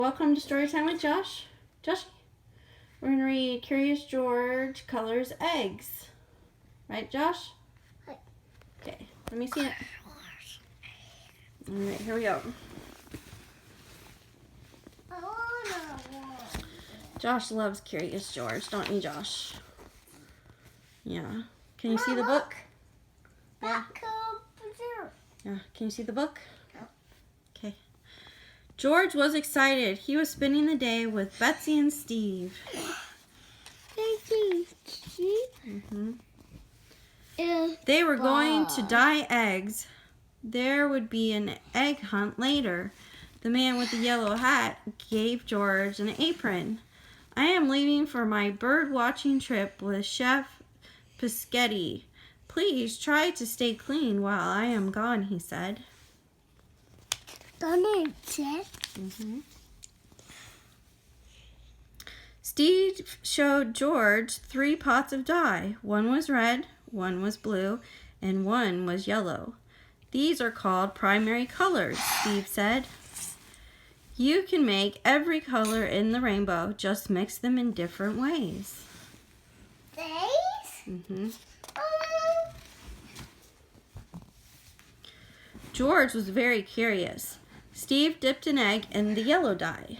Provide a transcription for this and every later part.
Welcome to Storytime with Josh. Josh, we're going to read Curious George Colors Eggs. Right, Josh? Okay, let me see it. Alright, here we go. Josh loves Curious George, don't you, Josh? Yeah. Can you see the book? Yeah. Yeah, can you see the book? Okay. George was excited. He was spending the day with Betsy and Steve. They were going to dye eggs. There would be an egg hunt later. The man with the yellow hat gave George an apron. I am leaving for my bird watching trip with Chef Pischetti. Please try to stay clean while I am gone, he said. Steve showed George 3 pots of dye. One was red, one was blue, and one was yellow. These are called primary colors, Steve said. You can make every color in the rainbow, just mix them in different ways. George was very curious. Steve dipped an egg in the yellow dye.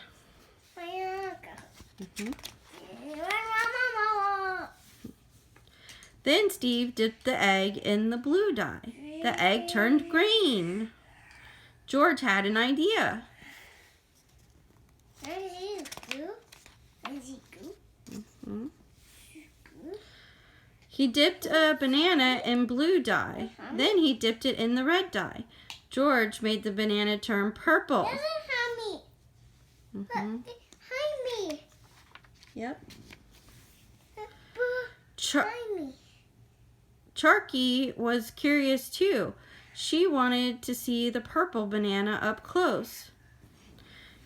Then Steve dipped the egg in the blue dye. The egg turned green. George had an idea. He dipped a banana in blue dye. Then he dipped it in the red dye. George made the banana turn purple. Yep. Charky was curious too. She wanted to see the purple banana up close.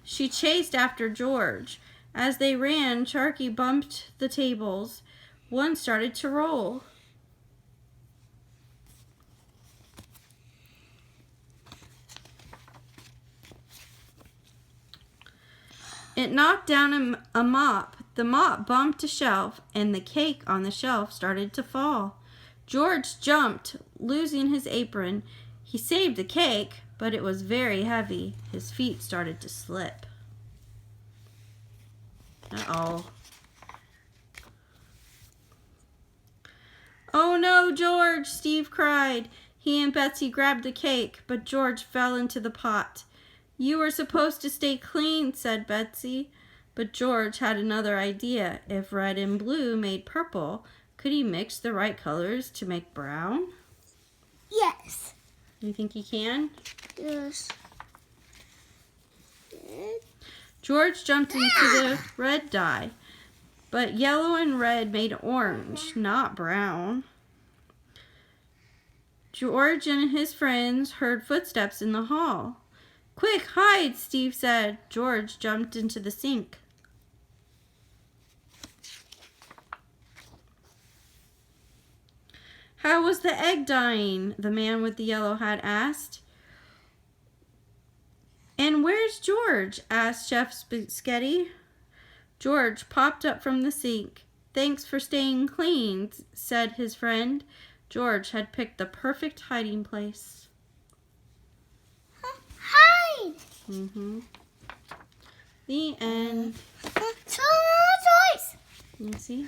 She chased after George. As they ran, Charky bumped the tables. One started to roll. It knocked down a mop. The mop bumped a shelf, and the cake on the shelf started to fall. George jumped, losing his apron. He saved the cake, but it was very heavy. His feet started to slip. Uh-oh. Oh no, George, Steve cried. He and Betsy grabbed the cake, but George fell into the pot. You were supposed to stay clean, said Betsy. But George had another idea. If red and blue made purple, could he mix the right colors to make brown? Yes. You think he can? Yes. George jumped into the red dye, but yellow and red made orange, not brown. George and his friends heard footsteps in the hall. Quick, hide, Steve said. George jumped into the sink. How was the egg dyeing? The man with the yellow hat asked. And where's George? Asked Chef Pischetti. George popped up from the sink. Thanks for staying clean, said his friend. George had picked the perfect hiding place. Hide! The end. Choice! You see?